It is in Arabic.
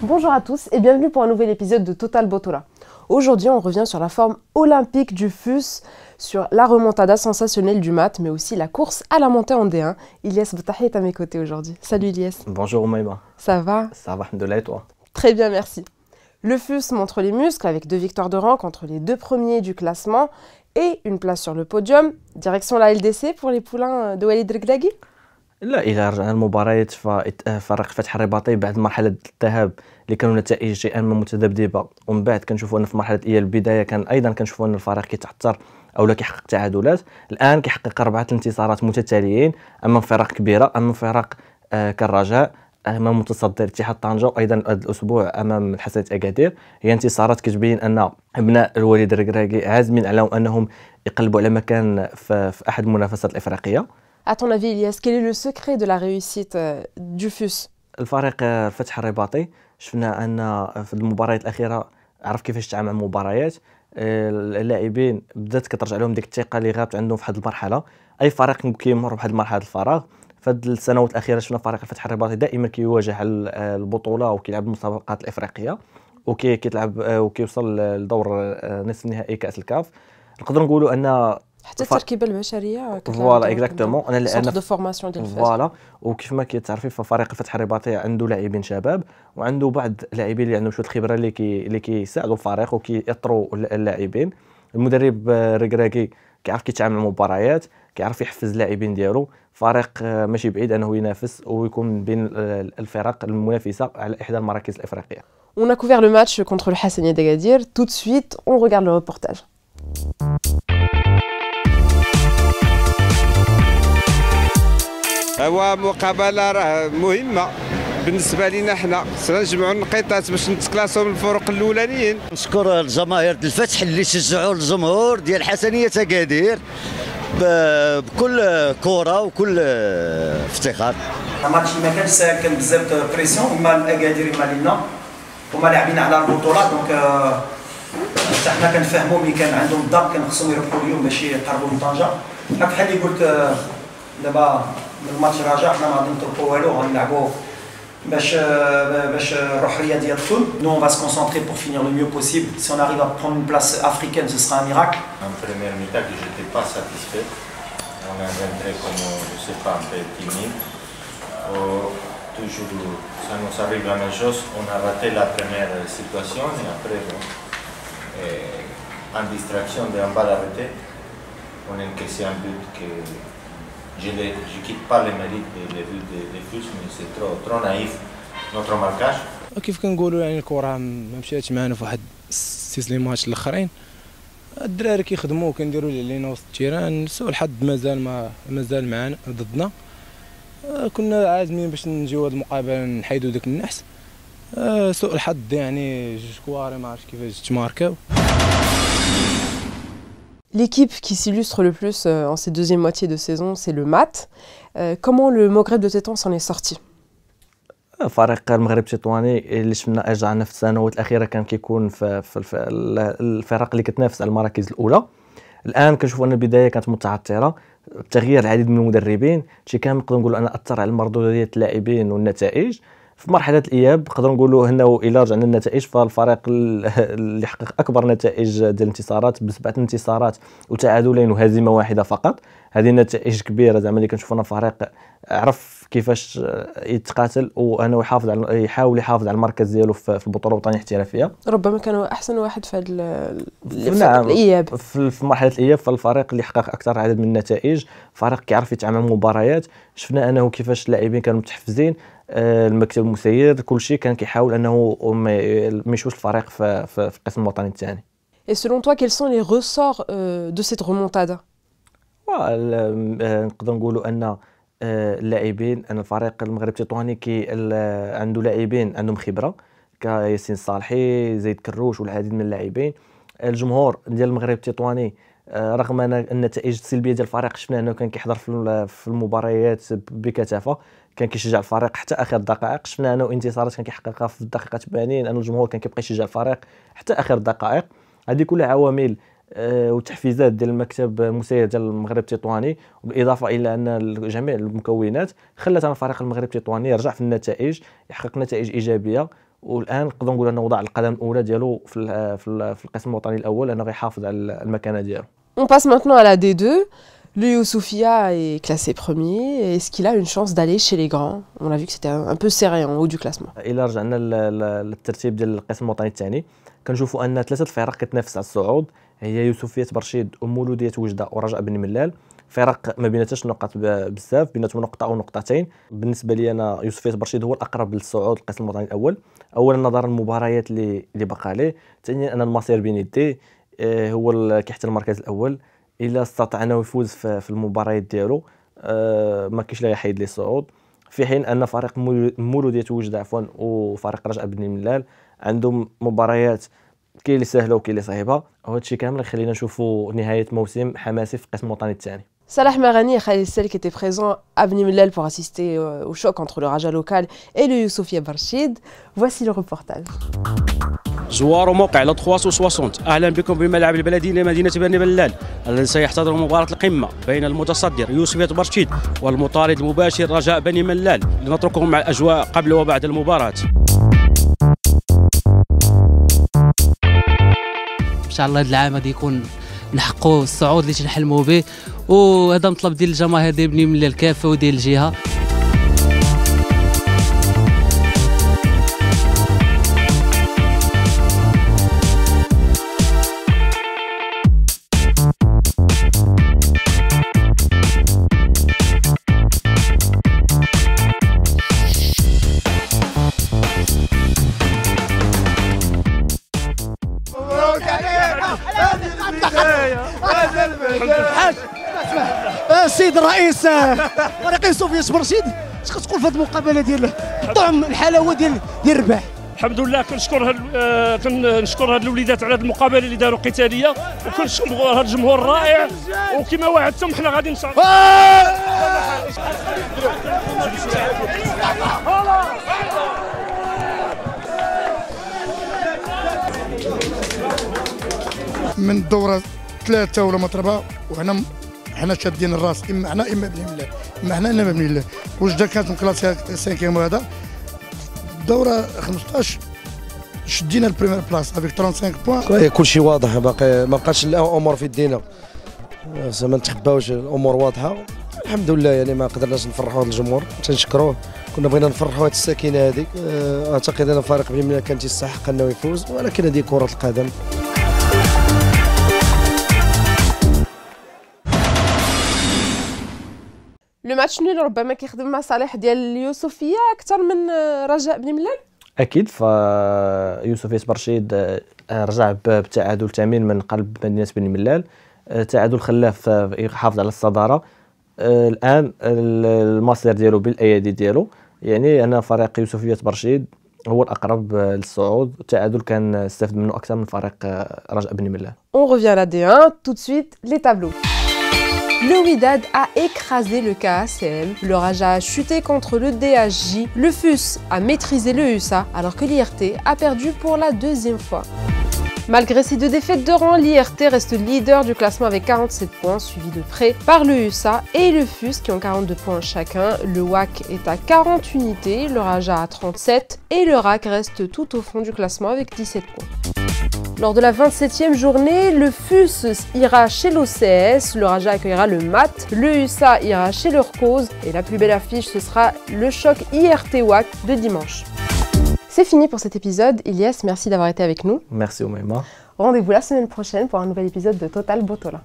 Bonjour à tous et bienvenue pour un nouvel épisode de Total Botola. Aujourd'hui, on revient sur la forme olympique du FUS, sur la remontada sensationnelle du MAT, mais aussi la course à la montée en D1. Ilyes Betahi est à mes côtés aujourd'hui. Salut Ilyes. Bonjour Maïma. Ça va? Ça va, alhamdoulilah, et toi? Très bien, merci. Le FUS montre les muscles avec 2 victoires de rang contre les 2 premiers du classement et une place sur le podium. Direction la LDC pour les poulains de Walid Regragui. لا إذا رجعنا للمباريات ففريق فتح الرباطي بعد مرحلة الذهاب اللي كانوا نتائج شيئا ما متذبذبة، ومن بعد كنشوفوا أن في مرحلة البداية كان أيضا كنشوفوا أن الفريق كيتعثر أو لا كيحقق تعادلات. الآن كيحقق 4 انتصارات متتاليين أمام فرق كبيرة، أمام فرق كالرجاء، أمام متصدر اتحاد طنجة، وأيضا هذا الأسبوع أمام الحسنية أكادير. هي انتصارات كتبين أن أبناء الوليد الركراكي عازمين على أنهم يقلبوا على مكان في أحد المنافسات الإفريقية. À ton avis, Ilyes, quel est le secret de la réussite du FUS? الفريق فتح الرباطي شفنا ان في المباريات الاخيره عرف كيفاش يتعامل مع المباريات. اللاعبين بدات كترجع لهم ديك الثقه اللي غابت عندهم في هذه المرحله. اي فريق كيمر بهذه مرحله الفراغ. في هذه السنوات الاخيره شفنا فريق الفتح الرباطي دائما كيواجه البطوله وكيلعب المسابقات الافريقيه وكيتلعب وكيوصل لدور نصف نهائي كاس الكاف. نقدر نقولوا ان حتى التركيبه البشريه فوالا اكزاكتومون انا الان دو فورماسيون ديال الفاس فوالا. وكيف ما كتعرفي ففريق الفتح الرباطي عنده لاعبين شباب وعنده بعض اللاعبين اللي عندهم شويه الخبره اللي كيساعدوا الفريق وكيأطروا اللاعبين. المدرب ركراكي كيعرف كيتعامل مع المباريات، كيعرف يحفز اللاعبين ديالو. فريق ماشي بعيد انه ينافس ويكون بين الفرق المنافسه على احدى المراكز الافريقيه. On a couvert le match contre le Hassanieh d'Agadir. Tout de suite, on regarde le reportage. هو مقابله راه مهمه بالنسبه لنا حنا، خصنا نجمعوا النقيطات باش نتكلاسوا من الفرق الاولانيين. نشكر الجماهير الفتح اللي شجعوا الجمهور ديال حسنيه اكادير بكل كره وكل افتخار. الماتش ما كان بزاف بريسيون، اما الاكادير اما لينا هما لاعبين على البطوله، دونك حتى حنا كنفهموا ملي كان عندهم الضغط كان خصهم يربحوا اليوم باش يقربوا من طنجه. بحال اللي قلت دابا الماتش راجع حنا ما غادي نطلقوا والو، غنلعبوا باش الروحيه ديال الطول. Nous on va se concentrer pour finir le mieux possible. Si on arrive à prendre une place africaine, ce sera un miracle. En première mi-temps que j'étais pas satisfait. On est rentré comme je sais pas un peu timide. Toujours ça nous arrive la même chose. On a raté la première situation et après en distraction d'un balle arrêté, on a encaissé un but que je ne quitte pas les mérites des buts de FUS, mais c'est trop naïf notre marquage. كيف كنقولوا يعني الكره ما مشاتش معنا في واحد 6 ماتش الاخرين. الدراري كيخدموا وكنديروا اللي علينا وسط التيران. سوء الحظ مازال معنا ضدنا. كنا عازمين باش نجيو هذه المقابله نحيدوا داك النحس. سوء الحظ يعني 2 كواري ما عرفتش كيفاش تماركاو. L'équipe qui s'illustre le plus en ces deuxième moitié de saison, c'est le MAT. Comment le Maghreb de Tétouan s'en est sorti? فريق المغرب التطواني اللي شفنا اجعنا في السنوات الاخيره كان كيكون في الفرق اللي كتنافس على المراكز الاولى. الان كنشوفوا ان البدايه كانت متعثره بتغيير العديد من المدربين. شي كان نقدر نقولوا ان اثر على المردوديه اللاعبين والنتائج. في مرحله الاياب نقدر نقولوا انه الى رجعنا النتائج فالفريق اللي حقق اكبر نتائج ديال الانتصارات ب7 انتصارات وتعادلين وهزيمه واحده فقط. هذه نتائج كبيره زعما اللي كنشوفوا فريق عرف كيفاش يتقاتل وانه يحاول يحافظ على المركز ديالو في البطوله الوطنيه الاحترافيه. ربما كانوا احسن واحد في نعم الاياب. في مرحله الاياب فالفريق اللي حقق اكثر عدد من النتائج فريق كيعرف يتعامل مع المباريات. شفنا انه كيفاش اللاعبين كانوا متحفزين. المكتب المسير كل شيء كان كيحاول انه ما يشوش الفريق في القسم الوطني الثاني. Et selon toi, quels sont les ressorts de cette remontada? نقدر نقولوا ان اللاعبين ان الفريق المغرب التطواني عنده لاعبين عندهم خبره كياسين صالحي، زيد كروش والعديد من اللاعبين. الجمهور ديال المغرب التطواني رغم ان النتائج السلبيه ديال الفريق شفنا انه كان كيحضر في المباريات بكثافه، كان كيشجع الفريق حتى اخر الدقائق. شفنا انه انتصارات كان كيحققها في الدقيقه 80 ان الجمهور كان كيبقى يشجع الفريق حتى اخر الدقائق. هذه كلها عوامل وتحفيزات ديال المكتب المسير ديال المغرب التطواني، بالاضافه الى ان جميع المكونات خلت الفريق المغرب التطواني يرجع في النتائج، يحقق نتائج ايجابيه والان نقدروا نقولوا انه وضع القدم الاولى ديالو في القسم الوطني الاول، انه غيحافظ على المكانه ديالو. On passe maintenant à la D2. Le Youssoufia est classé premier. Est-ce qu'il a une chance d'aller chez les grands? On a vu que c'était un peu serré en haut du classement. الى رجعنا للترتيب ديال القسم الوطني الثاني، كنشوفوا ان 3 الفرق كتنافس على الصعود، هي يوسفية برشيد ومولودية وجدة ورجاء بني ملال. فرق ما بيناتهاش نقاط بزاف، بيناتهم نقطة أو نقطتين. بالنسبة لي أنا يوسفية برشيد هو الأقرب للصعود القسم الوطني الأول، أولا نظرا للمباريات اللي باقا عليه، ثانيا أن المصير بين يديه هو كيحتل المركز الأول. إلا استطاع أنه يفوز في المباريات ديالو ما كاينش اللي غيحيد ليه الصعود، في حين أن فريق مولودية وجدة وفريق رجاء بني ملال عندهم مباريات كاين اللي سهله وكاين اللي صعيبه، وهذا الشيء كامل يخلينا نشوفوا نهايه موسم حماسي في القسم الوطني الثاني. Salah Marani et Khalil Sel qui étaient présents à Bni Mellal pour assister au choc entre le Raja local et le Youssoufia Barchid. Voici le reportage. زوار موقع ل 360 اهلا بكم بملعب البلدي لمدينه بني ملال الذي سيحتضن مباراه القمه بين المتصدر يوسفية برشيد والمطارد المباشر رجاء بني ملال. لنترككم مع الاجواء قبل وبعد المباراه. ان شاء الله هذا العام غادي يكون نحققوا الصعود اللي تنحلموا به، وهذا مطلب ديال الجماهير ديال بني ملال كافه وديال الجهه. السيد الرئيس فريق يوسفية برشيد، اش كتقول في هذه المقابله ديال طعم الحلاوه ديال الرباح؟ الحمد لله كنشكر هاد الوليدات على هاد المقابله اللي داروا قتاليه، وكنشكر هاد الجمهور الرائع، وكما وعدتم حنا غادي نصعد. من الدوره 3 ولا مطربه، وحنا شادين الراس، اما حنا اما بني ملال، اما حنا اما بني ملال. وجده كانت مكلاسيه 5 وهذا الدوره 15 شدينا البريمير بلاص افيك 35 بوان. كلشي واضح، باقي ما بقاش الامور في يدينا، ما نتخباوش، الامور واضحه الحمد لله. يعني ما قدرناش نفرحوا الجمهور، تنشكروه، كنا بغينا نفرحوا هذه السكينه هذه. اعتقد ان فريق بني ملال كان يستحق انه يفوز، ولكن هذه كره القدم. لو ماتش نول ربما كيخدم مع صالح ديال اليوسفيه اكثر من رجاء بني ملال. اكيد، فيوسفية برشيد رجع بتعادل ثمين من قلب مدينه بني ملال، تعادل خلاه يحافظ على الصداره. الان المصير ديالو بالايادي ديالو، يعني ان فريق يوسفية برشيد هو الاقرب للصعود، التعادل كان استفد منه اكثر من فريق رجاء بني ملال. On revient à la D1, tout de suite les tableaux. Le Wydad a écrasé le KACM, le Raja a chuté contre le DHJ, le FUS a maîtrisé le USA alors que l'IRT a perdu pour la 2e fois. Malgré ces 2 défaites de rang, l'IRT reste leader du classement avec 47 points, suivi de près par le USA et le FUS qui ont 42 points chacun. Le WAC est à 40 unités, le Raja à 37 et le RAC reste tout au fond du classement avec 17 points. Lors de la 27e journée, le FUS ira chez l'OCS, le Raja accueillera le MAT, le USA ira chez l'Urcose et la plus belle affiche ce sera le choc IRT-WAC de dimanche. C'est fini pour cet épisode. Ilyes, merci d'avoir été avec nous. Merci Oumaima. Rendez-vous la semaine prochaine pour un nouvel épisode de Total Botola.